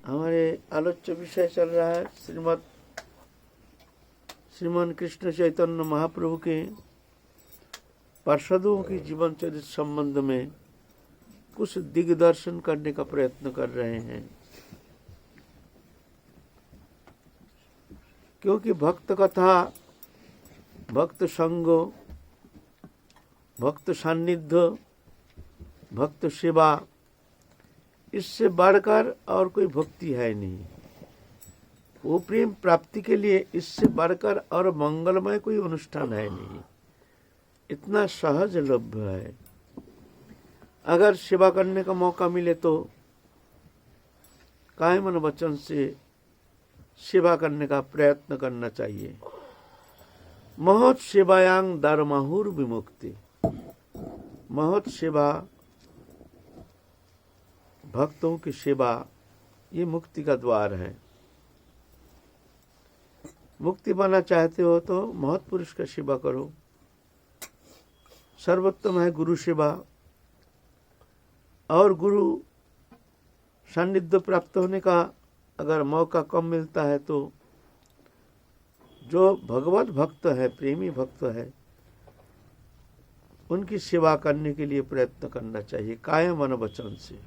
हमारे आलोच्य विषय चल रहा है श्रीमान कृष्ण चैतन्य महाप्रभु के पार्षदों की जीवन चरित्र संबंध में कुछ दिग्दर्शन करने का प्रयत्न कर रहे हैं। क्योंकि भक्त कथा, भक्त संग, भक्त सान्निध्य, भक्त सेवा, इससे बढ़कर और कोई भक्ति है नहीं। वो प्रेम प्राप्ति के लिए इससे बढ़कर और मंगलमय कोई अनुष्ठान है नहीं। इतना सहज लभ्य है। अगर सेवा करने का मौका मिले तो काय मन वचन से सेवा करने का प्रयत्न करना चाहिए। महत् सेवायांग दारमाहुर विमुक्ति। महत् सेवा, भक्तों की सेवा, ये मुक्ति का द्वार है। मुक्ति पाना चाहते हो तो महत् पुरुष का सेवा करो। सर्वोत्तम है गुरु सेवा। और गुरु सान्निध्य प्राप्त होने का अगर मौका कम मिलता है तो जो भगवत भक्त है, प्रेमी भक्त है, उनकी सेवा करने के लिए प्रयत्न करना चाहिए काय मन वचन से।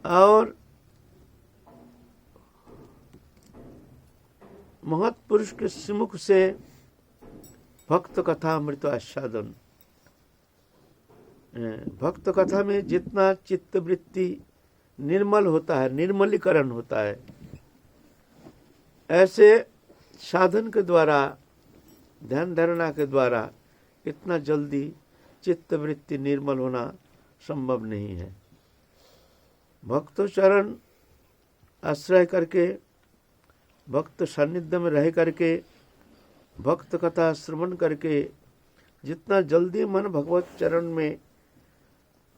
और महत् पुरुष के सम्मुख से भक्त कथा अमृत आस्वादन। भक्त कथा में जितना चित्तवृत्ति निर्मल होता है, निर्मलीकरण होता है, ऐसे साधन के द्वारा, ध्यान धारणा के द्वारा इतना जल्दी चित्तवृत्ति निर्मल होना संभव नहीं है। भक्तों चरण आश्रय करके, भक्त सान्निध्य में रह करके, भक्त कथा श्रवण करके जितना जल्दी मन भगवत चरण में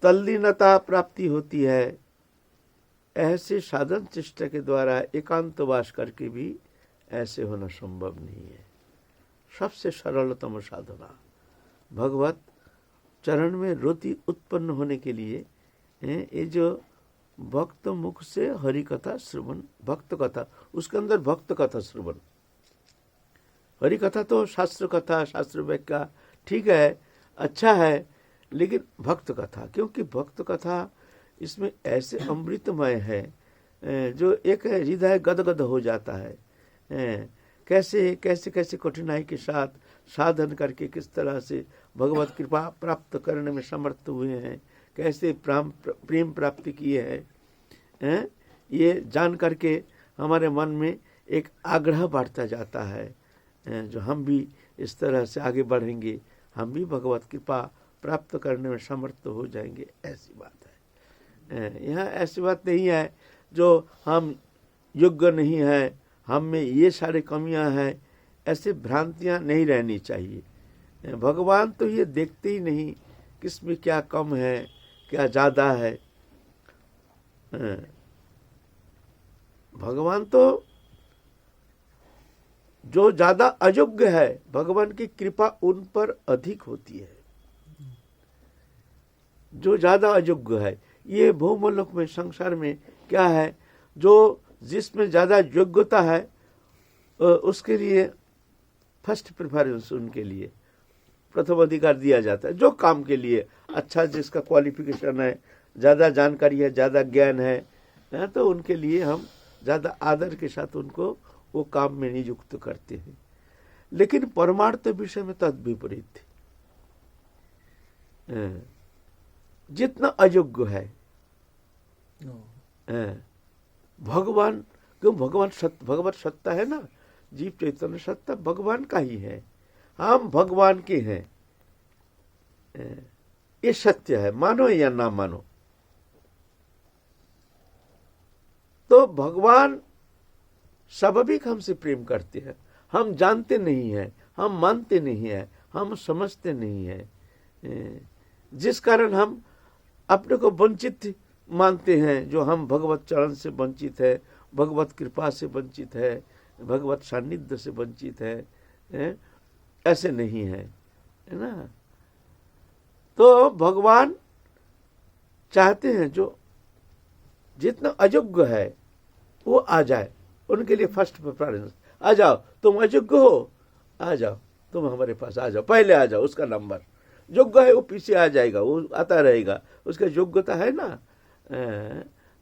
तल्लीनता प्राप्ति होती है, ऐसे साधन चेष्टा के द्वारा एकांतवास करके भी ऐसे होना संभव नहीं है। सबसे सरलतम साधना भगवत चरण में रुचि उत्पन्न होने के लिए ये जो भक्त मुख से हरि कथा श्रवण, भक्त कथा, उसके अंदर भक्त कथा श्रवण। हरि कथा तो शास्त्र कथा, शास्त्र व्याख्या ठीक है, अच्छा है, लेकिन भक्त कथा, क्योंकि भक्त कथा इसमें ऐसे अमृतमय है जो एक हृदय गदगद हो जाता है। कैसे कैसे कैसे कठिनाई के साथ साधन करके किस तरह से भगवत कृपा प्राप्त करने में समर्थ हुए हैं, कैसे प्रेम प्राप्ति किए हैं, ये जान करके हमारे मन में एक आग्रह बढ़ता जाता है, जो हम भी इस तरह से आगे बढ़ेंगे, हम भी भगवत कृपा प्राप्त करने में समर्थ हो जाएंगे। ऐसी बात है। यहाँ ऐसी बात नहीं है जो हम योग्य नहीं है, हम में ये सारी कमियां हैं, ऐसे भ्रांतियां नहीं रहनी चाहिए। भगवान तो ये देखते ही नहीं किसमें क्या कम है, क्या ज़्यादा है। भगवान तो जो ज़्यादा अयोग्य है, भगवान की कृपा उन पर अधिक होती है। जो ज़्यादा अयोग्य है, ये भूमलोक में, संसार में क्या है, जो जिसमें ज़्यादा योग्यता है उसके लिए फर्स्ट प्रेफरेंस, उनके लिए प्रथम अधिकार दिया जाता है। जो काम के लिए अच्छा, जिसका क्वालिफिकेशन है, ज़्यादा जानकारी है, ज़्यादा ज्ञान है, तो उनके लिए हम ज़्यादा आदर के साथ उनको वो काम में नियुक्त करते हैं। लेकिन परमार्थ विषय में तद विपरीत जितना अयोग्य है भगवान, क्यों भगवान सत्य, भगवत सत्ता है ना, जीव चैतन्य सत्ता भगवान का ही है, हम भगवान के हैं, ये सत्य है, मानो या ना मानो। तो भगवान स्वाभाविक हमसे प्रेम करते हैं। हम जानते नहीं हैं, हम मानते नहीं हैं, हम समझते नहीं हैं, जिस कारण हम अपने को वंचित मानते हैं। जो हम भगवत चरण से वंचित है, भगवत कृपा से वंचित है, भगवत सान्निध्य से वंचित है, ऐसे नहीं है ना। तो भगवान चाहते हैं जो जितना अयोग्य है वो आ जाए, उनके लिए फर्स्ट प्रेफरेंस। आ जाओ, तुम अयोग्य हो, आ जाओ, तुम हमारे पास आ जाओ, पहले आ जाओ। उसका नंबर योग्य है वो पीछे आ जाएगा, वो आता रहेगा, उसका योग्यता है ना।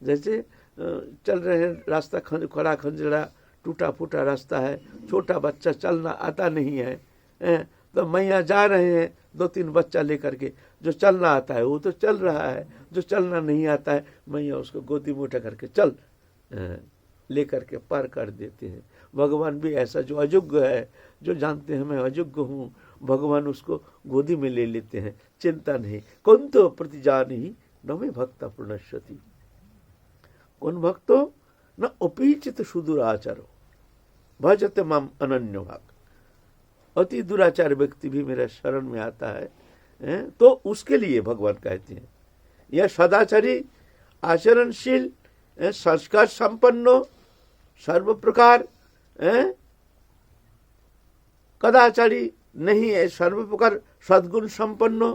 जैसे चल रहे हैं, रास्ता खड़ा खंजड़ा टूटा फूटा रास्ता है, छोटा बच्चा चलना आता नहीं है, तो मैया जा रहे हैं 2-3 बच्चा लेकर के, जो चलना आता है वो तो चल रहा है, जो चलना नहीं आता है मैया उसको गोदी में उठा करके चल लेकर के पार कर देते हैं। भगवान भी ऐसा, जो अयोग्य है, जो जानते हैं मैं अयोग्य हूँ, भगवान उसको गोदी में ले लेते हैं, चिंता नहीं। कौन तो प्रतिजानी न में भक्ता प्रणश्यति, कौन भक्तो न उपीचित सुदूर आचारो भजते माम अनन्यो भाग। अति दुराचार व्यक्ति भी मेरा शरण में आता है, तो उसके लिए भगवान कहते हैं यह सदाचारी, आचरणशील, संस्कार संपन्न, सर्व प्रकार कदाचारी नहीं है, सर्व प्रकार सद्गुण संपन्न,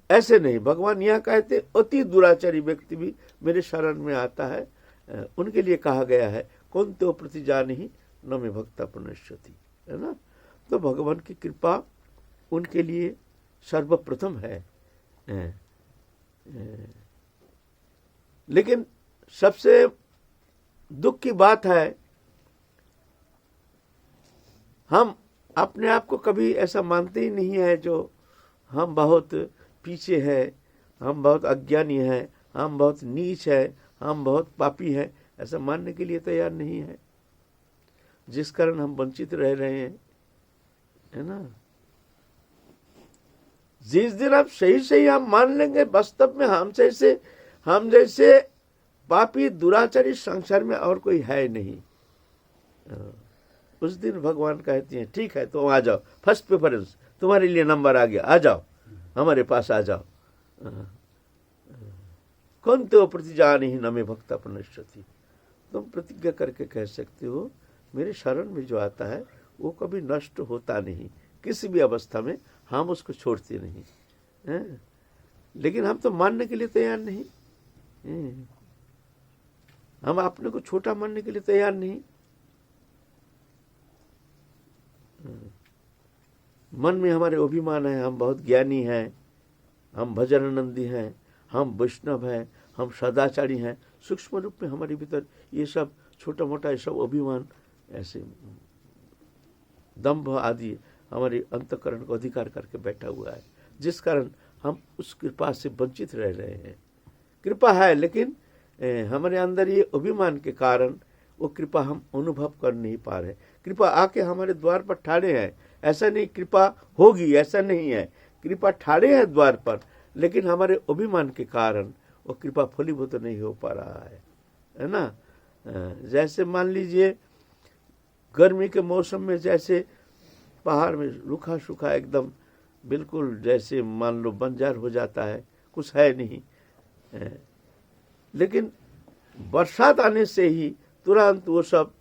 ऐसे नहीं। भगवान यह कहते अति दुराचारी व्यक्ति भी मेरे शरण में आता है, उनके लिए कहा गया है कौन तो प्रतिजानी न में भक्ता प्रणश्यति, है ना। तो भगवान की कृपा उनके लिए सर्वप्रथम है। लेकिन सबसे दुख की बात है, हम अपने आप को कभी ऐसा मानते ही नहीं है जो हम बहुत पीछे हैं, हम बहुत अज्ञानी हैं, हम बहुत नीच है, हम बहुत पापी हैं, ऐसा मानने के लिए तैयार नहीं है, जिस कारण हम वंचित रह रहे हैं, है ना। जिस दिन आप सही हम मान लेंगे वास्तव में हम जैसे पापी दुराचारी संसार में और कोई है नहीं, उस दिन भगवान कहते हैं ठीक है तुम आ जाओ, फर्स्ट प्रेफरेंस तुम्हारे लिए नंबर आ गया, आ जाओ हमारे पास आ जाओ। कौन तो प्रतिजानी ही न में भक्ता प्रणश्यति, तुम प्रतिज्ञा करके कह सकते हो मेरे शरण में जो आता है वो कभी नष्ट होता नहीं, किसी भी अवस्था में हम उसको छोड़ते नहीं हैं। लेकिन हम तो मानने के लिए तैयार नहीं, हम अपने को छोटा मानने के लिए तैयार नहीं। मन में हमारे अभिमान है, हम बहुत ज्ञानी हैं, हम भजनानंदी हैं, हम वैष्णव हैं, हम सदाचारी हैं। सूक्ष्म रूप में हमारे भीतर ये सब छोटा मोटा ये सब अभिमान, ऐसे दंभ आदि हमारे अंतःकरण को अधिकार करके बैठा हुआ है, जिस कारण हम उस कृपा से वंचित रह रहे हैं। कृपा है लेकिन हमारे अंदर ये अभिमान के कारण वो कृपा हम अनुभव कर नहीं पा रहे। कृपा आके हमारे द्वार पर ठाड़े हैं, ऐसा नहीं कृपा होगी, ऐसा नहीं है, कृपा ठाड़े हैं द्वार पर, लेकिन हमारे अभिमान के कारण वो कृपा फलीभूत नहीं हो पा रहा है ना। जैसे मान लीजिए गर्मी के मौसम में जैसे पहाड़ में रूखा सूखा एकदम बिल्कुल जैसे मान लो बंजर हो जाता है, कुछ है नहीं, लेकिन बरसात आने से ही तुरंत वो सब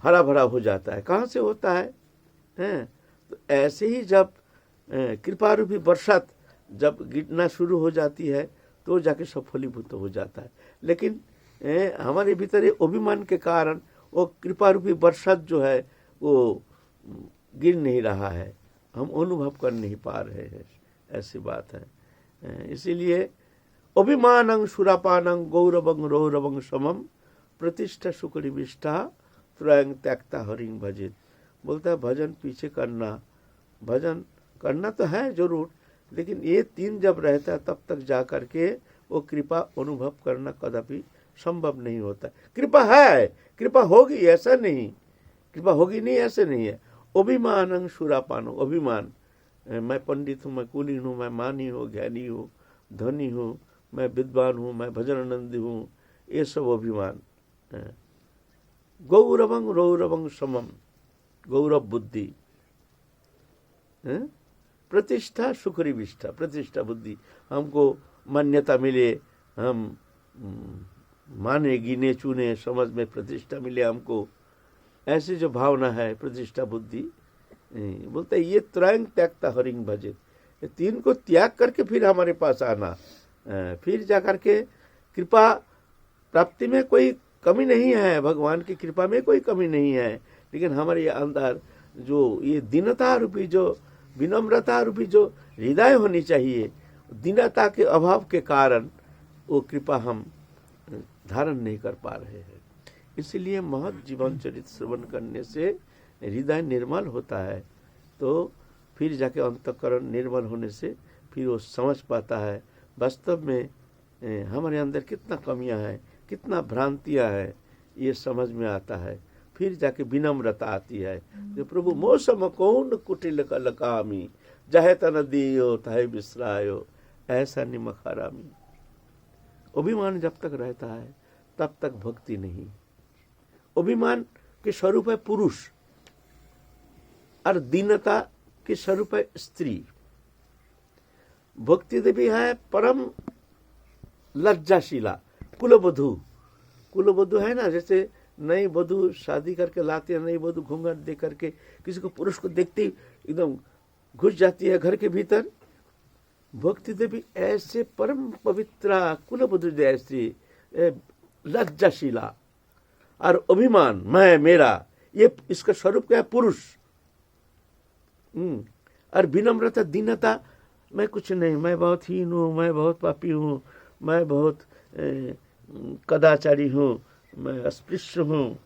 हरा भरा हो जाता है। कहाँ से होता है? तो ऐसे ही जब कृपा रूपी बरसात जब गिरना शुरू हो जाती है तो जाके सब फलीभूत हो जाता है। लेकिन हमारे भीतर ये अभिमान के कारण वो कृपा रूपी बरसात जो है वो गिर नहीं रहा है, हम अनुभव कर नहीं पा रहे हैं, ऐसी बात है। इसीलिए अभिमानं सुरापानं गौरवं रौरवं समम प्रतिष्ठा सुकरी विष्ठा त्रयं त्यक्ता हरिं भजित। बोलता है भजन पीछे करना, भजन करना तो है जरूर, लेकिन ये तीन जब रहता है तब तक जा करके वो कृपा अनुभव करना कदापि संभव नहीं होता। कृपा है, कृपा होगी ऐसा नहीं, कृपा होगी नहीं ऐसे नहीं है। अभिमानं सुरापानो, अभिमान, मैं पंडित हूँ, मैं कुलीन हूँ, मैं मानी हूँ, ज्ञानी हूँ, धनी हूँ, मैं विद्वान हूँ, मैं भजनानंदी हूँ, ये सब अभिमान। गौरवं रौरवं समम, गौरव बुद्धि, प्रतिष्ठा सुखरी विष्ठा, प्रतिष्ठा बुद्धि, हमको मान्यता मिले, हम माने गिने चुने समझ में प्रतिष्ठा मिले हमको, ऐसी जो भावना है प्रतिष्ठा बुद्धि। बोलते है ये त्रयं त्यक्ता हरिं भजित, ये तीन को त्याग करके फिर हमारे पास आना, फिर जा करके कृपा प्राप्ति में कोई कमी नहीं है, भगवान की कृपा में कोई कमी नहीं है, लेकिन हमारे अंदर जो ये दीनता रूपी, जो विनम्रता रूपी जो हृदय होनी चाहिए, दीनता के अभाव के कारण वो कृपा हम धारण नहीं कर पा रहे हैं। इसलिए महत् जीवन चरित्र श्रवण करने से हृदय निर्मल होता है, तो फिर जाके अंतःकरण निर्मल होने से फिर वो समझ पाता है वास्तव में हमारे अंदर कितना कमियां हैं, कितना भ्रांतियां हैं, ये समझ में आता है। फिर जाके विनम्रता आती है कि प्रभु मौसम कौन कुटिल कलकामी, जहे तन दियो तहे बिसरायो, ऐसा निमक हरामी। अभिमान जब तक रहता है तब तक भक्ति नहीं। अभिमान के स्वरूप है पुरुष और दीनता के स्वरूप है स्त्री। भक्ति देवी है परम लज्जाशीला, कुलवधु। कुलवधु है ना, जैसे नई वधु शादी करके लाती है, नई वधु घूंघट दे करके किसी को, पुरुष को देखते ही एकदम घुस जाती है घर के भीतर। भक्ति देवी ऐसे परम पवित्रा कुलवधु स्त्री, लज्जाशीला और अभिमान, मैं मेरा, ये इसका स्वरूप क्या है? पुरुष। और विनम्रता दीनता, मैं कुछ नहीं, मैं बहुत हीन हूँ, मैं बहुत पापी हूँ, मैं बहुत कदाचारी हूँ, मैं अस्पृश्य हूँ।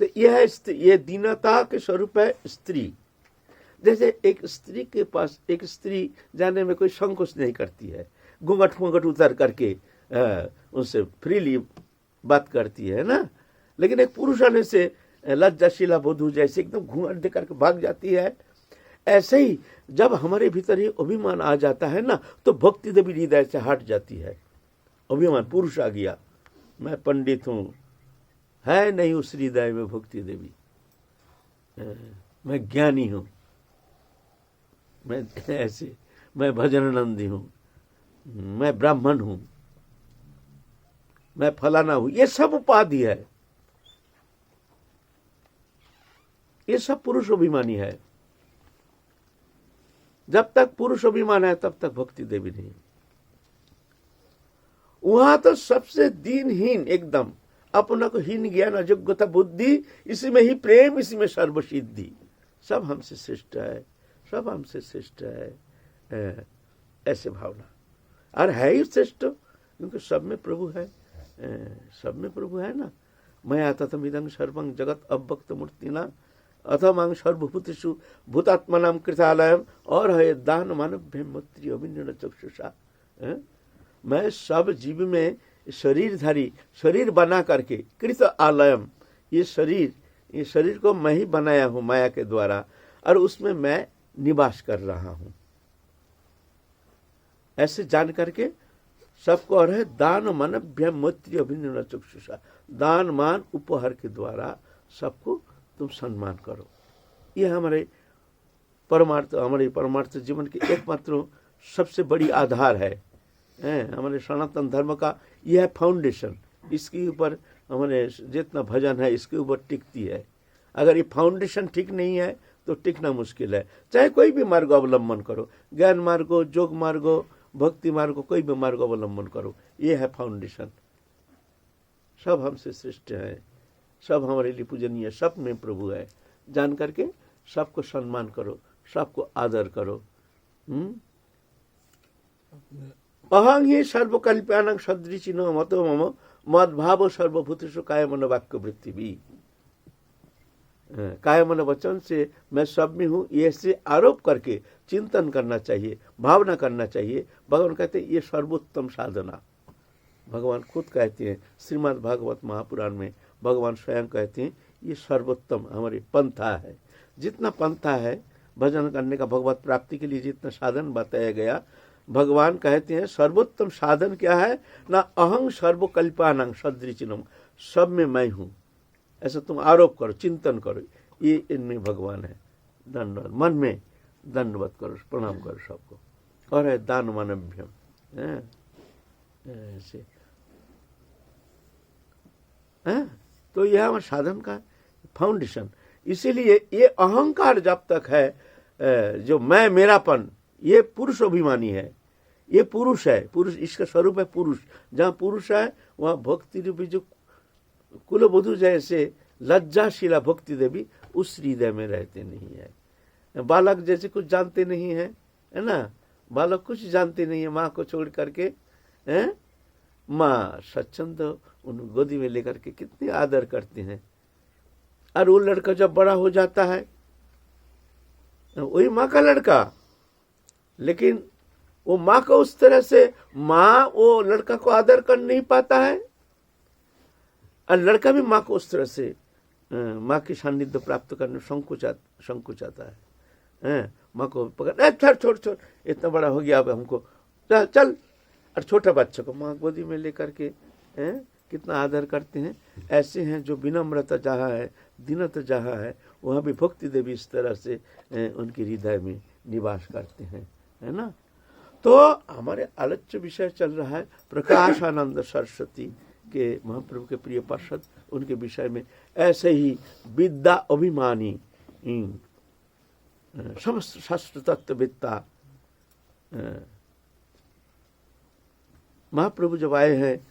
तो यह है ये दीनता के स्वरूप है स्त्री। जैसे एक स्त्री के पास, एक स्त्री जाने में कोई संकोच नहीं करती है, घूंघट उतर करके उनसे फ्रीली बात करती है ना। लेकिन एक पुरुष आने से लज्जाशीला वधु जैसे एकदम घूंघट दे करके भाग जाती है। ऐसे ही जब हमारे भीतर ये अभिमान आ जाता है ना, तो भक्ति देवी हृदय से हट जाती है। अभिमान, पुरुष आ गया, मैं पंडित हूँ, है नहीं उस हृदय में भक्ति देवी। मैं ज्ञानी हूँ, मैं ऐसे, मैं भजनानंदी हूँ, मैं ब्राह्मण हूँ, मैं फलाना हूँ, ये सब उपाधि है, ये सब पुरुष अभिमानी है। जब तक पुरुष अभिमान है तब तक भक्ति देवी नहीं। वहां तो सबसे दीनहीन, एकदम अपना को हीन ज्ञान अयोग्यता बुद्धि, इसी में ही प्रेम, इसी में सर्वसिद्धि, सब हमसे श्रेष्ठ है, सब हमसे श्रेष्ठ है, ऐसे भावना। और है ही श्रेष्ठ क्योंकि सब में प्रभु है, सब में प्रभु है ना। मैं आता था इदं सर्वं जगत अव्यक्त मूर्तिना अथमांग सर्वभूतेषु भूतात्मनां कृतालयम, और है दान मानव मैत्री अभिन्न चक्षुषा। मैं सब जीव में शरीरधारी, शरीर बना करके, कृत आलयम, ये शरीर को मैं ही बनाया हूं माया के द्वारा, और उसमें मैं निवास कर रहा हूं। ऐसे जान करके सबको, और है दान मानव मैत्री अभिन्न चक्षुषा, दान मान उपहार के द्वारा सबको तुम सम्मान करो। ये हमारे परमार्थ जीवन की एकमात्र सबसे बड़ी आधार है। हमारे सनातन धर्म का यह है फाउंडेशन। इसके ऊपर हमारे जितना भजन है इसके ऊपर टिकती है। अगर ये फाउंडेशन ठीक नहीं है तो टिकना मुश्किल है। चाहे कोई भी मार्ग अवलंबन करो, ज्ञान मार्ग हो, योग मार्ग हो, भक्ति मार्ग हो, कोई भी मार्ग अवलंबन करो, ये है फाउंडेशन। सब हमसे श्रेष्ठ है, सब हमारे लिए पूजनीय, सब में प्रभु है। जान करके सबको सम्मान करो, सबको आदर करो। अहं ही सर्वकल्प्यानां सदृशिनो मतो मम मद्भाव सर्वभूतेषु काय मन वाक्य वृत्ति भी। काय मन वचन से मैं सब में हूँ, ये से आरोप करके चिंतन करना चाहिए, भावना करना चाहिए। भगवान कहते हैं ये सर्वोत्तम साधना। भगवान खुद कहते हैं श्रीमद् भागवत महापुराण में, भगवान स्वयं कहते हैं ये सर्वोत्तम हमारी पंथा है। जितना पंथा है भजन करने का, भगवत प्राप्ति के लिए जितना साधन बताया गया, भगवान कहते हैं सर्वोत्तम साधन क्या है ना, अहं सर्वकल्पानां सदृशिनम, सब में मैं हूँ, ऐसा तुम आरोप करो, चिंतन करो। ये इनमें भगवान है। दंडवत, मन में दंडवत करो, प्रणाम करो सबको। और है दान मानव्यम, ऐसे तो यह हमारे साधन का फाउंडेशन। इसीलिए ये अहंकार जब तक है, जो मैं मेरापन, ये पुरुष अभिमानी है, ये पुरुष है, पुरुष इसका स्वरूप है पुरुष। जहाँ पुरुष है वहाँ भक्ति रूपी जो कुलवधु जैसे लज्जाशीला भक्ति देवी उस हृदय में रहते नहीं है। बालक जैसे कुछ जानते नहीं है, है ना, बालक कुछ जानते नहीं है, माँ को छोड़ करके, हैं, माँ स्वच्छंद उन गोदी में लेकर के कितने आदर करते हैं। और वो लड़का जब बड़ा हो जाता है वही माँ का लड़का, लेकिन वो माँ को उस तरह से माँ वो लड़का को आदर कर नहीं पाता है, और लड़का भी माँ को उस तरह से माँ की सानिध्य प्राप्त करने संकोचाता है। माँ को पकड़, छोड़ छोड़, इतना बड़ा हो गया अब हमको, चल चल। और छोटा बच्चे को माँ गोदी में लेकर के कितना आदर करते हैं। ऐसे हैं जो विनम्रता जहाँ है, दीनता जहाँ है, वहाँ भी भक्ति देवी इस तरह से उनके हृदय में निवास करते हैं, है ना। तो हमारे आलोच्य विषय चल रहा है प्रकाशानंद सरस्वती के महाप्रभु के प्रिय पार्षद, उनके विषय में। ऐसे ही विद्या अभिमानी समस्त शास्त्र तत्ववेत्ता महाप्रभु जब आए हैं,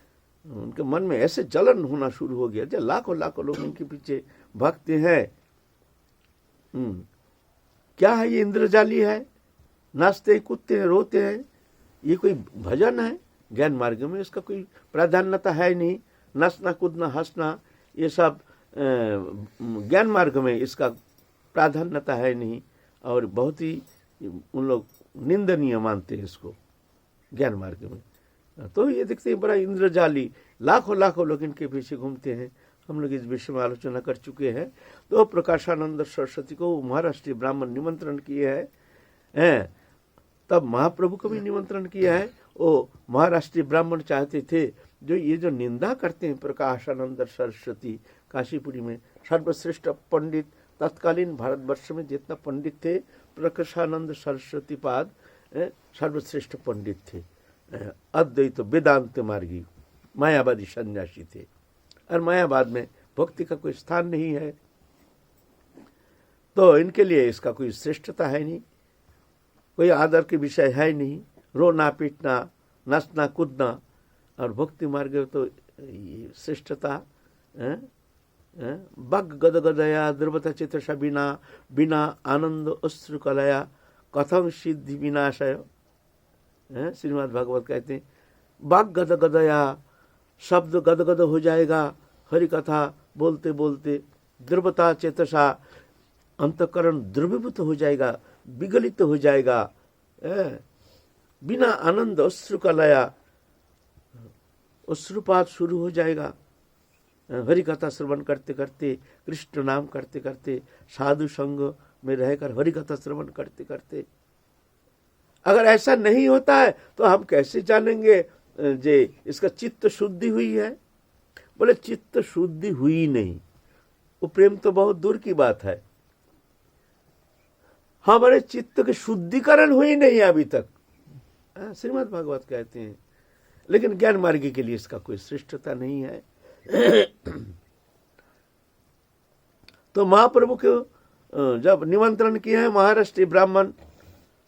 उनके मन में ऐसे जलन होना शुरू हो गया, जब लाखों लाखों लोग उनके पीछे भागते हैं। क्या है ये, इंद्रजाली है, नाचते कूदते हैं, रोते हैं, ये कोई भजन है? ज्ञान मार्ग में इसका कोई प्राधान्यता है नहीं। नाचना कूदना हंसना ये सब ज्ञान मार्ग में इसका प्राधान्यता है नहीं, और बहुत ही उन लोग निंदनीय मानते हैं इसको ज्ञान मार्ग में। तो ये देखते हैं बड़ा इंद्रजाली, लाखों लाखों लोग इनके पीछे घूमते हैं। हम लोग इस विषय में आलोचना कर चुके हैं। तो प्रकाशानंद सरस्वती को महाराष्ट्रीय ब्राह्मण निमंत्रण किए हैं, तब महाप्रभु को भी निमंत्रण किया है। वो महाराष्ट्रीय ब्राह्मण चाहते थे जो ये जो निंदा करते हैं प्रकाशानंद सरस्वती, काशीपुरी में सर्वश्रेष्ठ पंडित, तत्कालीन भारतवर्ष में जितना पंडित थे प्रकाशानंद सरस्वती पाद सर्वश्रेष्ठ पंडित थे। अद्वैत वेदांत मार्गी मायावादी सन्यासी थे, और मायावाद में भक्ति का कोई स्थान नहीं है। तो इनके लिए इसका कोई श्रेष्ठता है नहीं, कोई आदर के विषय है नहीं। रोना पीटना, नाचना कूदना और भक्ति मार्ग तो श्रेष्ठता। बग गद गदया द्रवता चित्रसा बिना बिना आनंद अश्रु कलया कथम सिद्धि विनाशय। श्रीमद् भागवत कहते हैं बाग गद गदया, शब्द गदगद हो जाएगा हरि कथा बोलते बोलते, द्रवता चेतसा, अंतकरण द्रवीभूत हो जाएगा, विगलित हो जाएगा। बिना आनंद अश्रु का लया, अश्रुपात शुरू हो जाएगा। हरि कथा श्रवण करते करते, कृष्ण नाम करते करते, साधु संग में रहकर हरि कथा श्रवण करते करते। अगर ऐसा नहीं होता है तो हम कैसे जानेंगे जे इसका चित्त शुद्धि हुई है? बोले चित्त शुद्धि हुई नहीं, वो प्रेम तो बहुत दूर की बात है, हमारे चित्त की शुद्धिकरण हुई नहीं अभी तक। श्रीमद् भागवत कहते हैं। लेकिन ज्ञान मार्गी के लिए इसका कोई श्रेष्ठता नहीं है। तो महाप्रभु को जब निमंत्रण किए हैं महाराष्ट्रीय ब्राह्मण,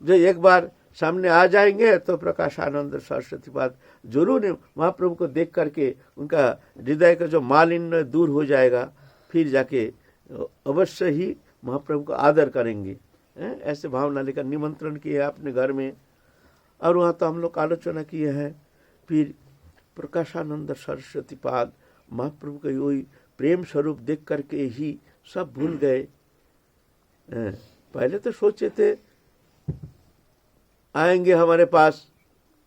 जो एक बार सामने आ जाएंगे तो प्रकाशानंद सरस्वती पाद जरूर महाप्रभु को देख करके उनका हृदय का जो मालिन्य दूर हो जाएगा, फिर जाके अवश्य ही महाप्रभु को आदर करेंगे। ऐसे भावना लेकर निमंत्रण किए अपने घर में। और वहाँ तो हम लोग आलोचना किए हैं। फिर प्रकाशानंद सरस्वती पाद महाप्रभु का वही प्रेम स्वरूप देख करके ही सब भूल गए। पहले तो सोचे थे आएंगे हमारे पास,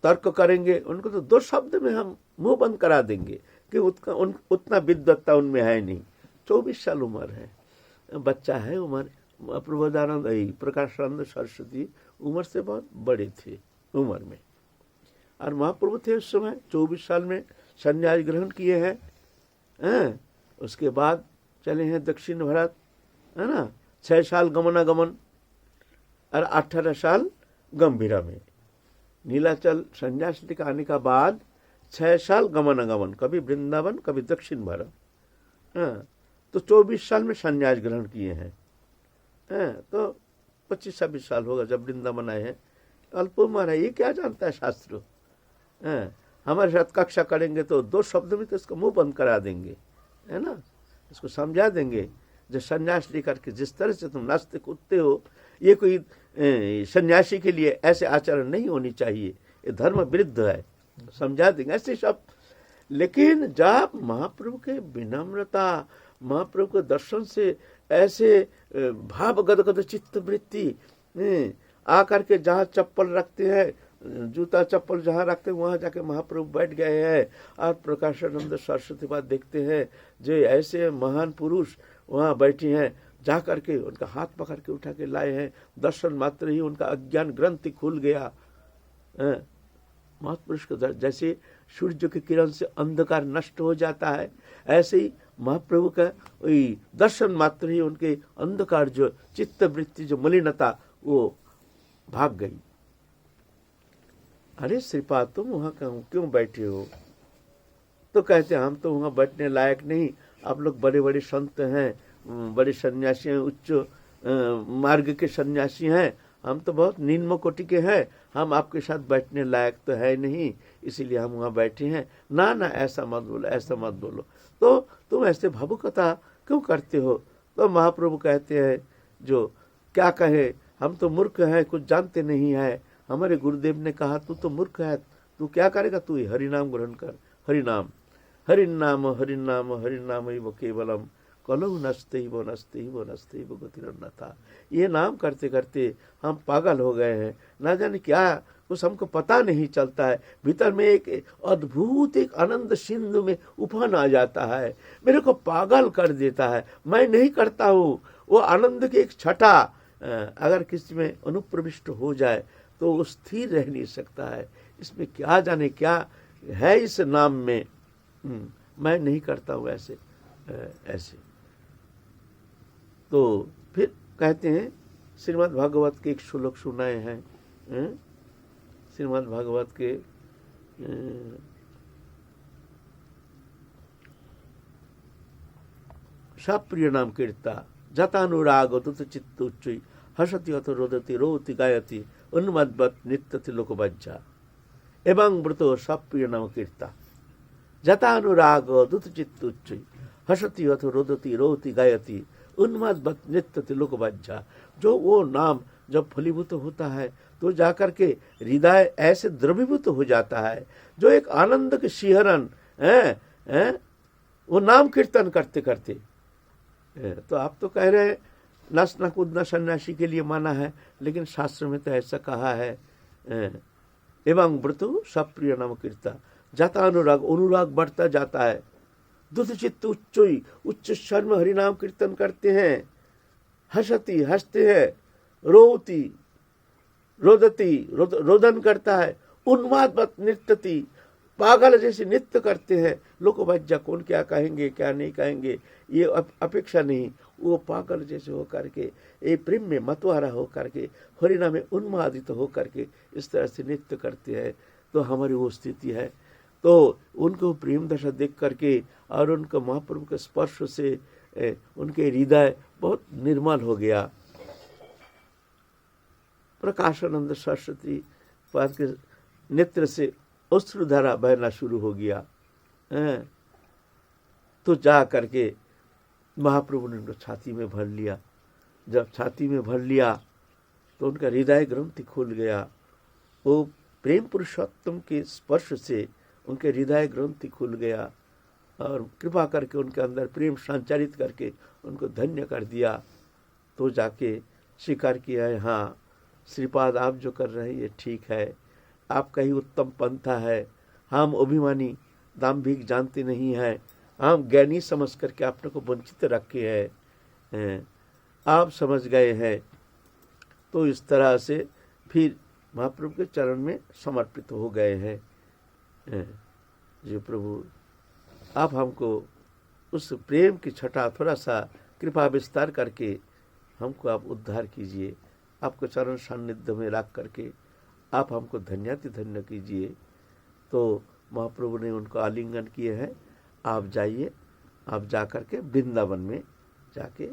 तर्क करेंगे, उनको तो 2 शब्द में हम मुंह बंद करा देंगे कि उतना विद्वत्ता उनमें है नहीं। 24 साल उम्र है, बच्चा है उम्र। प्रबोधानंद प्रकाशानंद सरस्वती उम्र से बहुत बड़े थे उम्र में, और महाप्रभु थे उस समय 24 साल में संन्यास ग्रहण किए हैं। उसके बाद चले हैं दक्षिण भारत, है ना। 6 साल गमनागमन और 18 साल गंभीरा में। नीलाचल संन्यास लेकर आने का बाद 6 साल गमनागमन, कभी वृंदावन कभी दक्षिण भारत। तो 24 साल में संन्यास ग्रहण किए हैं। तो 25-26 साल होगा जब वृंदावन आए हैं। अल्प उम्र है, ये क्या जानता है शास्त्र। हमारे साथ कक्षा करेंगे तो 2 शब्द में तो इसको मुंह बंद करा देंगे, है ना। इसको समझा देंगे जो सन्यास लेकर के जिस तरह से तुम नाचते कूदते हो, ये कोई सन्यासी के लिए ऐसे आचरण नहीं होनी चाहिए, ये धर्म विरुद्ध है, समझा देंगे ऐसे सब। लेकिन जब महाप्रभु के विनम्रता, महाप्रभु के दर्शन से ऐसे भाव गदगद चित्त वृत्ति आकर के जहाँ चप्पल रखते हैं, जूता चप्पल जहाँ रखते हैं वहाँ जाके महाप्रभु बैठ गए हैं, और प्रकाशानंद सरस्वती बात देखते हैं जो ऐसे महान पुरुष वहाँ बैठे हैं, जा करके उनका हाथ पकड़ के उठा के लाए हैं। दर्शन मात्र ही उनका अज्ञान ग्रंथि खुल गया। महापुरुष का जैसे सूर्य की किरण से अंधकार नष्ट हो जाता है, ऐसे ही महाप्रभु का वही दर्शन मात्र ही उनके अंधकार जो चित्त वृत्ति जो मलिनता वो भाग गई। अरे श्रीपाद तुम वहां क्यों बैठे हो? तो कहते हम तो वहां बैठने लायक नहीं, आप लोग बड़े बड़े संत हैं, बड़े सन्यासी हैं, उच्च मार्ग के सन्यासी हैं, हम तो बहुत निम्न कोटि के हैं, हम आपके साथ बैठने लायक तो है नहीं, इसीलिए हम वहाँ बैठे हैं। ना ना ऐसा मत बोलो, ऐसा मत बोलो, तो तुम ऐसे भावुकता क्यों करते हो? तो महाप्रभु कहते हैं जो क्या कहे, हम तो मूर्ख हैं, कुछ जानते नहीं है। हमारे गुरुदेव ने कहा तू तो मूर्ख है, तू क्या करेगा, तू ही हरिनाम ग्रहण कर। हरिनाम हरिनाम हरिनाम हरिनाम वो केवलम कलौ नस्ते ही वो नस्ते ही वो नस्ते ही वो गतिरन्नथा। ये नाम करते करते हम पागल हो गए हैं, ना जाने क्या कुछ हमको पता नहीं चलता है। भीतर में एक अद्भुत एक आनंद सिंधु में उफान आ जाता है, मेरे को पागल कर देता है। मैं नहीं करता हूँ, वो आनंद की एक छटा अगर किसी में अनुप्रविष्ट हो जाए तो वो स्थिर रह नहीं सकता है। इसमें क्या जाने क्या है इस नाम में। मैं नहीं करता हूँ ऐसे ऐसे। तो फिर कहते हैं श्रीमद् भागवत के एक श्लोक सुनाए हैं, श्रीमद् भागवत के सप्रिय नाम कीर्ता जतानुराग तुत चित्त उच्चई हसति अथ रोदति रोति गायति उन्मद्वत नित्यति लोकबज्जा एवं व्रतो सप्रिय नाम कीर्ता जतानुराग दुत चित्त उच्चई हसति अथ रोदति रोति गायति उन्मद्वत नित्यति लोकबज्जा। जो वो नाम जब फलीभूत होता है तो जाकर के हृदय ऐसे द्रवीभूत हो जाता है, जो एक आनंद के शिहरण है वो नाम कीर्तन करते करते। तो आप तो कह रहे हैं नाचना कूदना सन्यासी के लिए माना है, लेकिन शास्त्र में तो ऐसा कहा है एवं व्रतु सप्रिय नाम कीर्ता जाता अनुराग, अनुराग बढ़ता जाता है। दुध चित्त उच्च शर्म हरिनाम कीर्तन करते हैं, हंसती हंसते हैं, रोती रोदती रोदन करता है, उन्माद नृत्यति पागल जैसे नृत्य करते हैं। लोकबज्जा कौन क्या कहेंगे क्या नहीं कहेंगे ये अपेक्षा नहीं, वो पागल जैसे हो करके ये प्रेम में मतवारा हो करके हरिनाम में उन्मादित हो करके इस तरह से नृत्य करते हैं। तो हमारी वो स्थिति है। तो उनको प्रेम दशा देख करके और उनको महाप्रभु के स्पर्श से उनके हृदय बहुत निर्मल हो गया। प्रकाशानंद सरस्वती पाद के नेत्र से अश्रुधारा बहना शुरू हो गया। तो जा करके महाप्रभु ने उनको छाती में भर लिया। जब छाती में भर लिया तो उनका हृदय ग्रंथि खुल गया। वो प्रेम पुरुषोत्तम के स्पर्श से उनके हृदय ग्रंथि खुल गया और कृपा करके उनके अंदर प्रेम संचारित करके उनको धन्य कर दिया। तो जाके स्वीकार किया है, हाँ श्रीपाद आप जो कर रहे हैं ये ठीक है, आपका ही उत्तम पंथा है। हम अभिमानी दाम्भिक जानते नहीं हैं, हम ज्ञानी समझ करके आपने को वंचित रखे हैं, आप समझ गए हैं। तो इस तरह से फिर महाप्रभु के चरण में समर्पित हो गए हैं। जो प्रभु आप हमको उस प्रेम की छटा थोड़ा सा कृपा विस्तार करके हमको आप उद्धार कीजिए, आपको चरण सान्निध्य में रख करके आप हमको धन्याति धन्य कीजिए। तो महाप्रभु ने उनको आलिंगन किए हैं, आप जाइए, आप जा करके वृंदावन में जाके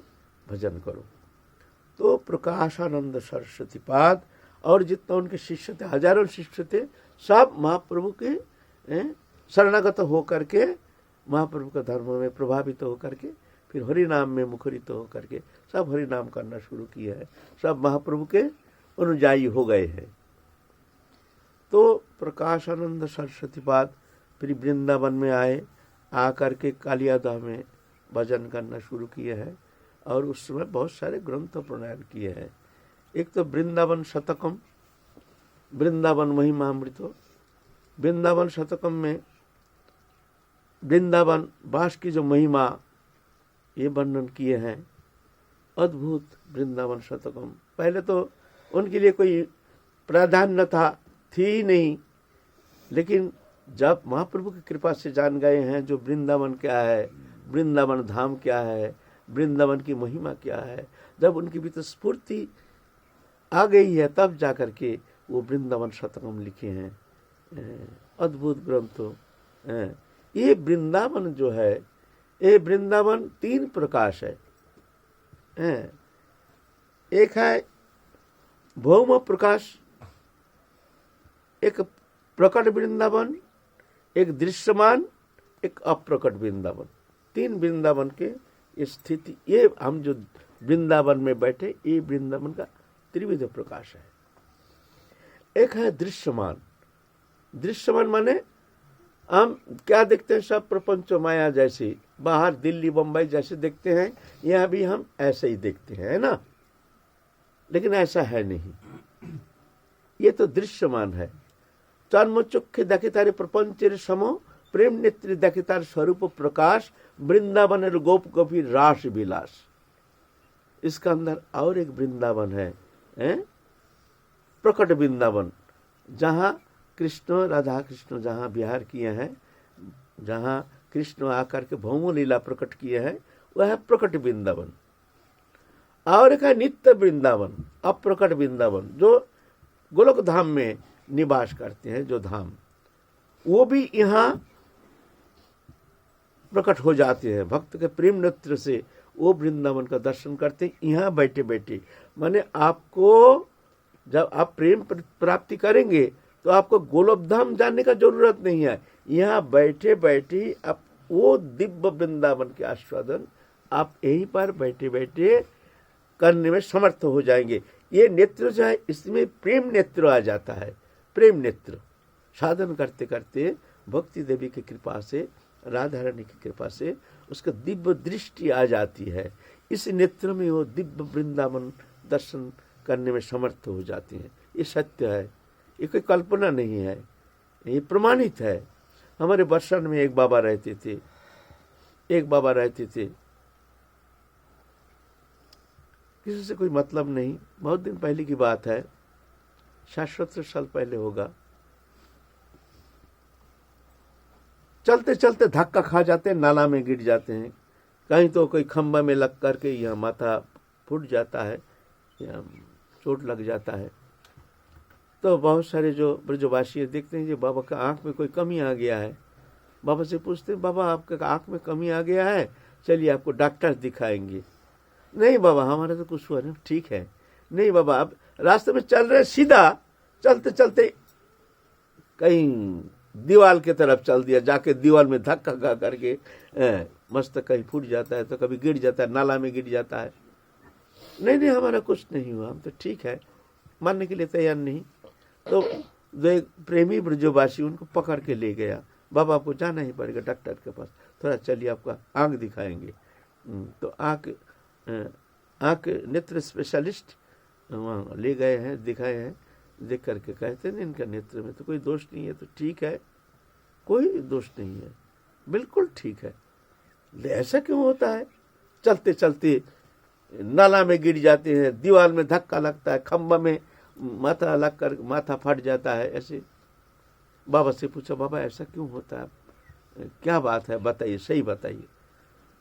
भजन करो। तो प्रकाशानंद सरस्वती पाद और जितना उनके शिष्य थे, हजारों शिष्य थे, सब महाप्रभु के शरणागत होकर के, महाप्रभु का धर्म में प्रभावित होकर के, फिर हरि नाम में मुखरित होकर के सब हरि नाम करना शुरू किया है, सब महाप्रभु के अनुयायी हो गए हैं। तो प्रकाशानंद सरस्वती पाद फिर वृंदावन में आए, आकर के कालियादह में भजन करना शुरू किए हैं और उस समय बहुत सारे ग्रंथ प्रणयन किए हैं। एक तो वृंदावन शतकम, वृंदावन महिमामृतो, वृंदावन शतकम में वृंदावन वास की जो महिमा ये वर्णन किए हैं, अद्भुत वृंदावन शतकम। पहले तो उनके लिए कोई प्राधान्य थी ही नहीं, लेकिन जब महाप्रभु की कृपा से जान गए हैं जो वृंदावन क्या है, वृंदावन धाम क्या है, वृंदावन की महिमा क्या है, जब उनकी भी तो स्फूर्ति आ गई है, तब जाकर के वो वृंदावन शतकम लिखे हैं। अद्भुत ग्रंथ। ये वृंदावन जो है, ये वृंदावन तीन प्रकाश है। एक है भौम प्रकाश, एक प्रकट वृंदावन, एक दृश्यमान, एक अप्रकट वृंदावन। तीन वृंदावन के स्थिति, ये हम जो वृंदावन में बैठे, ये वृंदावन का त्रिविध प्रकाश है। एक है दृश्यमान। दृश्यमान माने हम क्या देखते हैं, सब प्रपंच माया जैसे, बाहर दिल्ली बम्बई जैसे देखते हैं, यहाँ भी हम ऐसे ही देखते हैं, है ना। लेकिन ऐसा है नहीं, ये तो दृश्यमान है। चर्म चुखे देखे तारे प्रपंचेर समो, प्रेम नेत्री देखे तार स्वरूप प्रकाश, वृंदावनेर गोप गोपी रास विलास। इसका अंदर और एक वृंदावन है, प्रकट वृंदावन, जहाँ कृष्ण राधा कृष्ण जहाँ विहार किए हैं, जहाँ कृष्ण आकर के भौम लीला प्रकट किए हैं, वह है प्रकट वृंदावन। और एक है नित्य वृंदावन, अप्रकट वृंदावन, जो गोलोक धाम में निवास करते हैं, जो धाम, वो भी यहाँ प्रकट हो जाते हैं। भक्त के प्रेम नेत्र से वो वृंदावन का दर्शन करते हैं यहाँ बैठे बैठे। माने आपको जब आप प्रेम प्राप्ति करेंगे तो आपको गोलोक धाम जाने का जरूरत नहीं है, यहाँ बैठे बैठे आप वो दिव्य वृंदावन के आस्वादन आप यहीं पर बैठे बैठे करने में समर्थ हो जाएंगे। ये नेत्र जो है, इसमें प्रेम नेत्र आ जाता है। प्रेम नेत्र साधन करते करते भक्ति देवी की कृपा से, राधा रानी की कृपा से उसका दिव्य दृष्टि आ जाती है। इस नेत्र में वो दिव्य वृंदावन दर्शन करने में समर्थ हो जाते हैं। ये सत्य है, ये कोई कल्पना नहीं है, ये प्रमाणित है। हमारे बरसन में एक बाबा रहते थे, किसी से कोई मतलब नहीं, बहुत दिन पहले की बात है, 60-70 साल पहले होगा। चलते चलते धक्का खा जाते हैं, नाला में गिर जाते हैं, कहीं तो कोई खंबा में लग करके यह माथा फूट जाता है या चोट लग जाता है। तो बहुत सारे जो ब्रजवासी देखते हैं कि बाबा का आंख में कोई कमी आ गया है। बाबा से पूछते हैं, बाबा आपके आंख में कमी आ गया है, चलिए आपको डॉक्टर दिखाएंगे। नहीं बाबा हमारा तो कुछ हुआ नहीं, ठीक है। नहीं बाबा, आप रास्ते में चल रहे, सीधा चलते चलते कहीं दीवार की तरफ चल दिया, जाके दीवार में धक्का खा करके मस्तक कहीं फूट जाता है, तो कभी गिर जाता है, नाला में गिर जाता है। नहीं हमारा कुछ नहीं हुआ, हम तो ठीक है, मानने के लिए तैयार नहीं। तो जो एक प्रेमी ब्रजवासी उनको पकड़ के ले गया, बाबा आपको जाना ही पड़ेगा डॉक्टर के पास, थोड़ा चलिए आपका आंख दिखाएंगे। तो आंख नेत्र स्पेशलिस्ट वहाँ ले गए हैं, दिखाए हैं, देख करके कहते हैं इनका नेत्र में तो कोई दोष नहीं है। तो ठीक है, कोई दोष नहीं है, बिल्कुल ठीक है। ऐसा क्यों होता है? चलते चलते नाला में गिर जाते हैं, दीवार में धक्का लगता है, खंबा में माथा लग कर माथा फट जाता है। ऐसे बाबा से पूछा, बाबा ऐसा क्यों होता है, क्या बात है, बताइए, सही बताइए।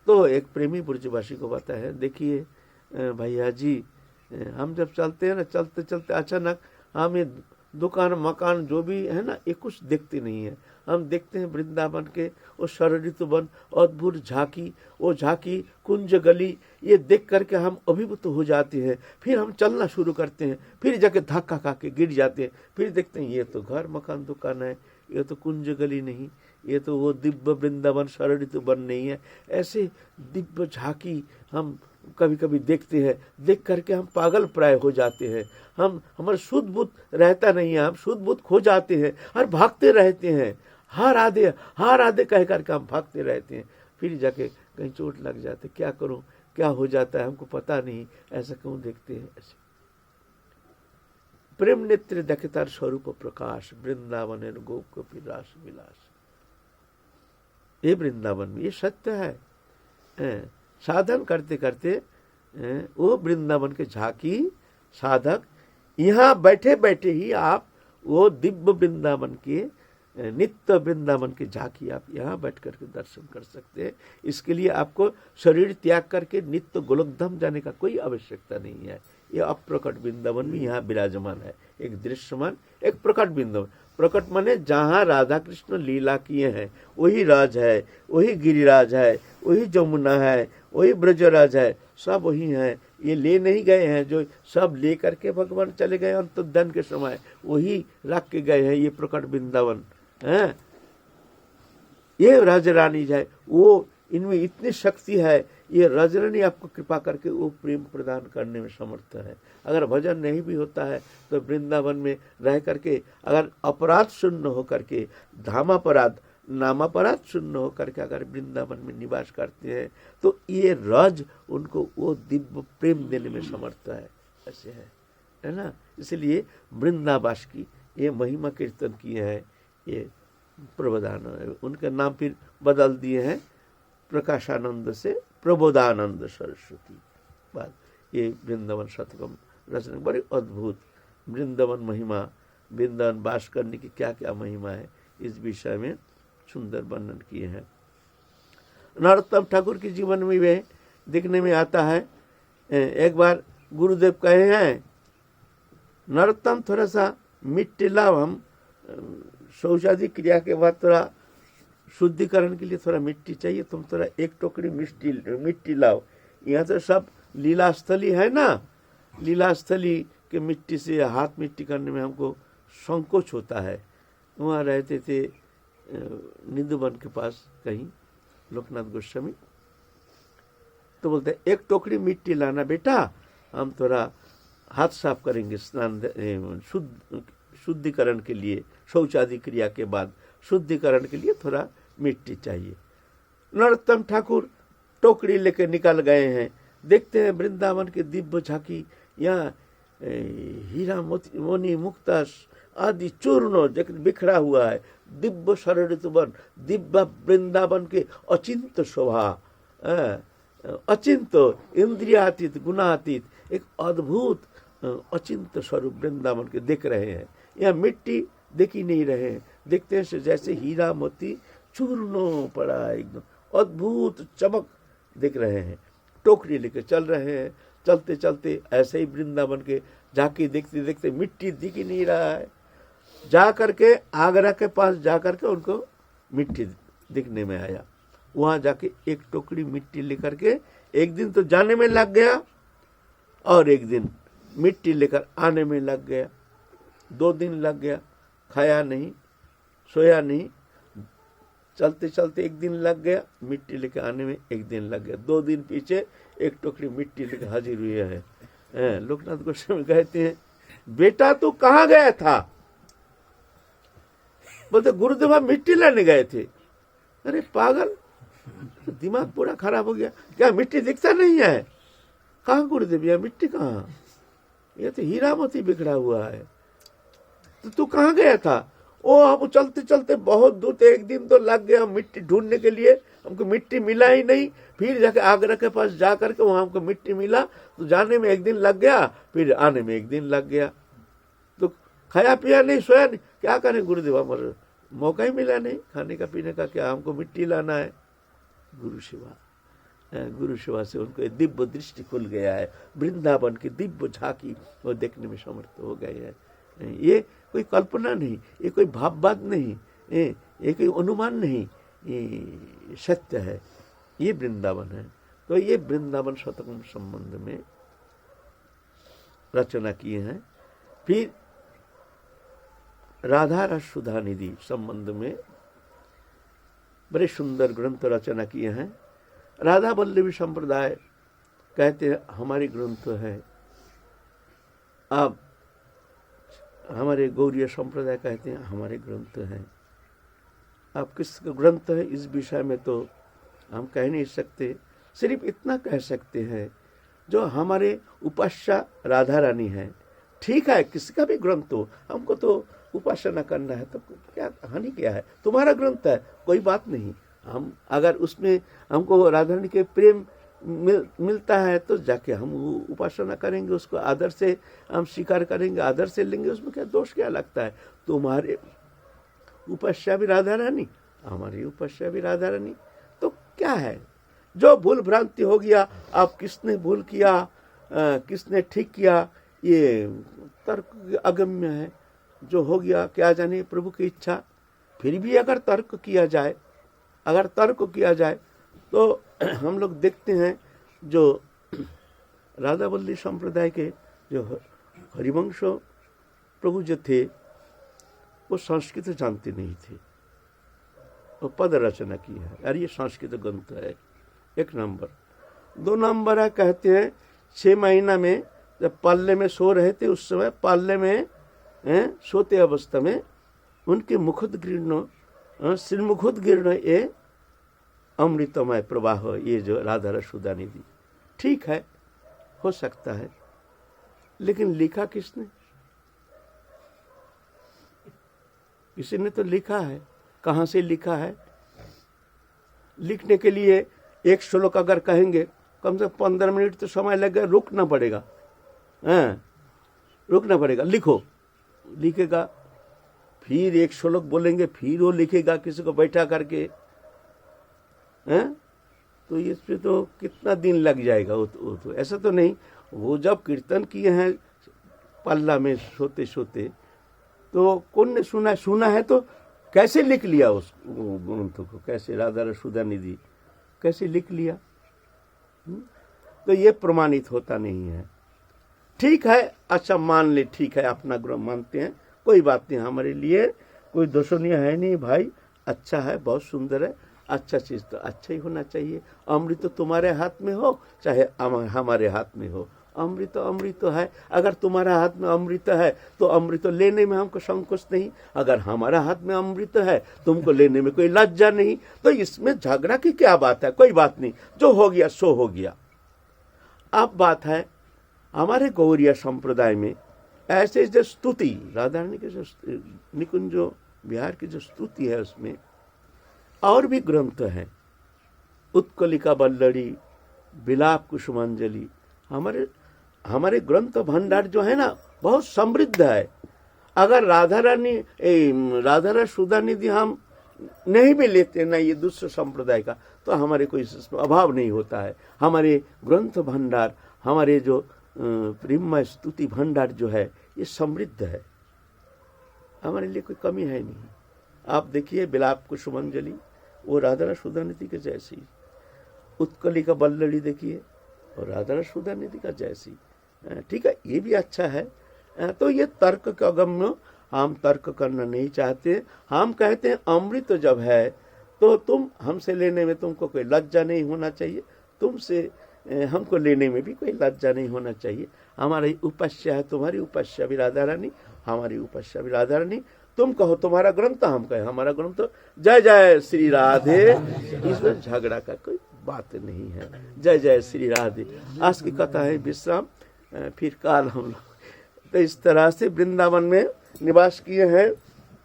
तो एक प्रेमी ब्रजवासी को बताया, देखिए भैया जी, हम जब चलते हैं ना, चलते चलते अचानक हमें दुकान मकान जो भी है ना, ये कुछ देखते नहीं है। हम देखते हैं वृंदावन के वो षड्ऋतु वन, अद्भुत झांकी, वो झांकी, कुंज गली, ये देख करके हम अभिभूत हो जाते हैं। फिर हम चलना शुरू करते हैं, फिर जाके धक्का खा के गिर जाते हैं। फिर देखते हैं ये तो घर मकान दुकान है, ये तो कुंज गली नहीं, ये तो वो दिव्य वृंदावन षड्ऋतु वन नहीं है। ऐसे दिव्य झांकी हम कभी कभी देखते हैं, देख करके हम पागल प्राय हो जाते हैं। हम हमारा शुद्ध बुद्ध रहता नहीं है, हम शुद्ध बुद्ध खो जाते हैं और भागते रहते हैं। हार आधे कह करके हम भागते रहते हैं। फिर जाके कहीं चोट लग जाते, क्या करूं, क्या हो जाता है हमको पता नहीं। ऐसा क्यों देखते हैं? ऐसे प्रेम नेत्र देखतार स्वरूप प्रकाश, वृंदावन गोप कपिलास विलास। ये वृंदावन में ये सत्य है। साधन करते करते वो वृंदावन के झांकी साधक, यहाँ बैठे बैठे ही आप वो दिव्य वृंदावन के नित्य वृंदावन की झांकी आप यहाँ बैठ करके दर्शन कर सकते हैं। इसके लिए आपको शरीर त्याग करके नित्य गोलोकधाम जाने का कोई आवश्यकता नहीं है। ये अप्रकट वृंदावन में यहाँ विराजमान है। एक दृश्यमान, एक प्रकट वृंदावन। प्रकट माने जहाँ राधा कृष्ण लीला किए हैं वही राज है, वही गिरिराज है, वही जमुना है, वही ब्रजराज है, सब वही है। ये ले नहीं गए हैं, जो सब ले करके भगवान चले गए अंतर्धान के समय, वही रख के गए हैं। ये प्रकट वृंदावन है, ये राजरानी है, वो इनमें इतनी शक्ति है। ये राजरानी आपको कृपा करके वो प्रेम प्रदान करने में समर्थ है। अगर भजन नहीं भी होता है तो वृंदावन में रह करके अगर अपराध शून्य हो करके, धामापराध नामापराध शून्य हो करके अगर वृंदावन में निवास करते हैं तो ये रज उनको वो दिव्य प्रेम देने में समर्थ है। ऐसे है ना। इसलिए वृंदावास की ये महिमा कीर्तन किए हैं ये प्रबोधानंद। उनका नाम फिर बदल दिए हैं प्रकाशानंद से प्रबोधानंद सरस्वती। बाद ये वृंदावन शतकम रचना बड़ी अद्भुत वृंदावन महिमा, वृंदावन वास करने की क्या क्या महिमा है, इस विषय में सुंदर वर्णन किए हैं। नरोत्तम ठाकुर के जीवन में वे देखने में आता है। एक बार गुरुदेव कहे हैं, नरोत्तम थोड़ा सा मिट्टी लाओ, हम शौचादि क्रिया के बाद थोड़ा शुद्धिकरण के लिए थोड़ा मिट्टी चाहिए, तुम थोड़ा एक टोकरी मिट्टी लाओ। यहाँ तो सब लीलास्थली है ना, लीलास्थली के मिट्टी से हाथ मिट्टी करने में हमको संकोच होता है। वहाँ रहते थे निधुवन के पास कहीं लोकनाथ गोस्वामी, तो बोलते एक टोकरी मिट्टी लाना बेटा, हम थोड़ा हाथ साफ करेंगे स्नान शुद्धिकरण के लिए, शौचादि क्रिया के बाद शुद्धिकरण के लिए थोड़ा मिट्टी चाहिए। नरोत्तम ठाकुर टोकरी लेकर निकल गए हैं। देखते हैं वृंदावन के दिव्य झांकी, यहाँ हीरा मोनी मुक्ता आदि चूर्ण बिखरा हुआ है। दिव्य षड्ऋतु वन, दिव्य वृंदावन के अचिंत शोभा, अचिंत इंद्रियातीत गुणातीत एक अद्भुत अचिंत स्वरूप वृंदावन के देख रहे हैं। यहाँ मिट्टी देख ही नहीं रहे हैं, देखते हैं जैसे हीरा मोती चूर्ण पड़ा, एकदम अद्भुत चमक देख रहे हैं। टोकरी लेकर चल रहे हैं, चलते चलते ऐसे ही वृंदावन के झांकी देखते देखते मिट्टी दिख ही नहीं रहा है। जा करके आगरा के पास जा करके उनको मिट्टी दिखने में आया। वहां जाके एक टोकरी मिट्टी लेकर के एक दिन तो जाने में लग गया और एक दिन मिट्टी लेकर आने में लग गया। 2 दिन लग गया, खाया नहीं, सोया नहीं, चलते चलते एक दिन लग गया, मिट्टी लेकर आने में एक दिन लग गया। 2 दिन पीछे एक टोकरी मिट्टी लेकर हाजिर हुए हैं। लोकनाथ गोस्वामी कहते हैं, बेटा तू कहाँ गया था? बोलते गुरुदेव मिट्टी लाने गए थे। अरे पागल, दिमाग पूरा खराब हो गया, क्या मिट्टी दिखता नहीं है? कहाँ गुरुदेव, यह मिट्टी कहाँ? ये तो हीरा मोती बिखरा हुआ है। तो तू कहाँ गया था? ओ हम चलते चलते बहुत दूर थे, एक दिन तो लग गया मिट्टी ढूंढने के लिए, हमको मिट्टी मिला ही नहीं। फिर जाके आगरा के पास जा करके वहां हमको मिट्टी मिला, तो जाने में एक दिन लग गया, फिर आने में एक दिन लग गया। तो खाया पिया नहीं, सोया नहीं, क्या करें गुरुदेव, हमारे मौका ही मिला नहीं खाने का पीने का, क्या हमको मिट्टी लाना है। गुरु सेवा से उनको दिव्य दृष्टि खुल गया है। वृंदावन की दिव्य झांकी वो देखने में समर्थ हो गए हैं। ये कोई कल्पना नहीं, ये कोई भाववाद नहीं, ये कोई अनुमान नहीं, ये सत्य है, ये वृंदावन है। तो ये वृंदावन शतकम संबंध में रचना किए हैं। फिर राधा रस सुधा निधि संबंध में बड़े सुंदर ग्रंथ रचना किए हैं। राधा वल्लभी संप्रदाय कहते हैं हमारे ग्रंथ है, अब हमारे गौरीय संप्रदाय कहते हैं हमारे ग्रंथ हैं। अब किस ग्रंथ है इस विषय में तो हम कह नहीं सकते, सिर्फ इतना कह सकते हैं जो हमारे उपास्या राधा रानी है। ठीक है, किसी का भी ग्रंथ हो, हमको तो उपासना करना है, तो क्या हानि क्या है, तुम्हारा ग्रंथ है, कोई बात नहीं। हम अगर उसमें हमको राधा रानी के प्रेम मिलता है तो जाके हम उपासना करेंगे, उसको आदर से हम स्वीकार करेंगे, आदर से लेंगे, उसमें क्या दोष क्या लगता है। तुम्हारे उपास्या भी राधा रानी, हमारी उपास्या भी राधा रानी, तो क्या है। जो भूल भ्रांति हो गया, आप किसने भूल किया किसने ठीक किया, ये तर्क अगम्य है। जो हो गया क्या जाने प्रभु की इच्छा। फिर भी अगर तर्क किया जाए, अगर तर्क किया जाए तो हम लोग देखते हैं जो राधा वल्लभी संप्रदाय के जो हरिवंश प्रभु जो थे वो संस्कृत जानते नहीं थे, वो पद रचना की है, और ये संस्कृत ग्रंथ है। 1 नंबर। 2 नंबर है, कहते हैं 6 महीना में जब पाल्ले में सो रहे थे, उस समय पाल्ले में सोते अवस्था में उनके मुखोद्गीर्ण श्रीमुखोद्गीर्ण ये अमृतमय प्रवाह, ये जो राधा रस सुधा निधि, ठीक है, हो सकता है, लेकिन लिखा किसने? किसी ने तो लिखा है। कहाँ से लिखा है? लिखने के लिए एक श्लोक अगर कहेंगे कम से कम 15 मिनट तो समय लगेगा, रुकना पड़ेगा, रुकना पड़ेगा, लिखो, लिखेगा, फिर एक श्लोक बोलेंगे, फिर वो लिखेगा किसी को बैठा करके, तो इस पे तो कितना दिन लग जाएगा। वो तो ऐसा तो नहीं। वो जब कीर्तन किए हैं पल्ला में सोते सोते, तो कौन ने सुना है तो कैसे लिख लिया उस ग्रंथ को, कैसे राधा रस सुधा निधि कैसे लिख लिया, तो ये प्रमाणित होता नहीं है। ठीक है, अच्छा मान ले, ठीक है, अपना ग्रंथ मानते हैं, कोई बात नहीं, हमारे लिए कोई दोषणीय है नहीं भाई, अच्छा है, बहुत सुंदर है, अच्छा चीज तो अच्छा ही होना चाहिए। अमृत तो तुम्हारे हाथ में हो चाहे हमारे हाथ में हो, अमृत तो अमृत तो है। अगर तुम्हारा हाथ में अमृत है तो अमृत लेने में हमको संकोच नहीं, अगर हमारा हाथ में अमृत है तुमको लेने में कोई लज्जा नहीं, तो इसमें झगड़ा की क्या बात है, कोई बात नहीं, जो हो गया सो हो गया। अब बात है हमारे गौरिया संप्रदाय में ऐसे जो स्तुति राधा रानी के जो निकुंजो बिहार की जो स्तुति है उसमें और भी ग्रंथ हैं, उत्कलिका बल्लड़ी, विलाप कुसुमांजलि। हमारे ग्रंथ भंडार जो है ना बहुत समृद्ध है। अगर राधा रस सुधा निधि हम नहीं भी लेते ना ये दूसरे संप्रदाय का, तो हमारे कोई अभाव नहीं होता है। हमारे ग्रंथ भंडार, हमारे जो प्रेममय स्तुति भंडार जो है ये समृद्ध है, हमारे लिए कोई कमी है नहीं। आप देखिए विलाप कुसुमांजलि वो राधा रस सुधा निधि के जैसी, उत्कलिका बल्लड़ी देखिए और राधा रस सुधा निधि का जैसी, ठीक है, ये भी अच्छा है। तो ये तर्क का गम्य हम तर्क करना नहीं चाहते। हम कहते हैं अमृत जब है तो तुम हमसे लेने में तुमको कोई लज्जा नहीं होना चाहिए, तुमसे हमको लेने में भी कोई लज्जा नहीं होना चाहिए। हमारी उपास्या है, तुम्हारी उपास्या भी राधा रानी, हमारी उपास्या भी राधा रानी। तुम कहो तुम्हारा ग्रंथ, हम कहे हमारा ग्रंथ, जय जय श्री राधे। इसमें झगड़ा का कोई बात नहीं है। जय जय श्री राधे। आज की कथा है विश्राम, फिर काल हम लोग। तो इस तरह से वृंदावन में निवास किए हैं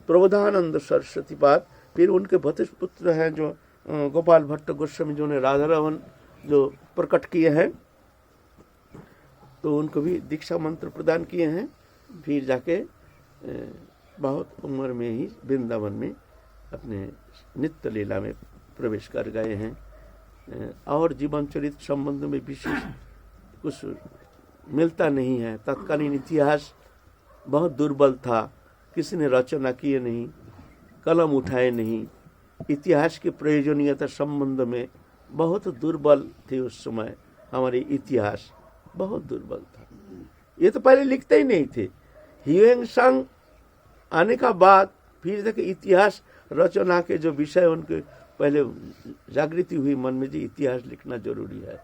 प्रबोधानंद सरस्वती पाद। फिर उनके भतिष्ठ पुत्र हैं जो गोपाल भट्ट गोस्वामी, जो ने राधा रमन जो प्रकट किए हैं, तो उनको भी दीक्षा मंत्र प्रदान किए हैं। फिर जाके बहुत उम्र में ही वृंदावन में अपने नित्य लीला में प्रवेश कर गए हैं। और जीवन चरित्र संबंध में विशेष कुछ मिलता नहीं है। तत्कालीन इतिहास बहुत दुर्बल था, किसी ने रचना किए नहीं, कलम उठाए नहीं, इतिहास की प्रयोजनीयता संबंध में बहुत दुर्बल थे उस समय। हमारे इतिहास बहुत दुर्बल था, ये तो पहले लिखते ही नहीं थे। ह्यूएन आने का बाद फिर देखे इतिहास रचना के जो विषय उनके पहले जागृति हुई मन में, जी इतिहास लिखना जरूरी है।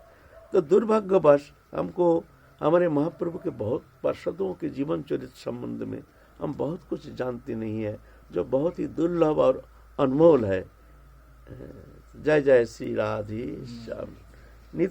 तो दुर्भाग्यवश हमको हमारे महाप्रभु के बहुत पार्षदों के जीवन चरित्र संबंध में हम बहुत कुछ जानते नहीं है, जो बहुत ही दुर्लभ और अनमोल है। जय जय श्री राधे श्याम।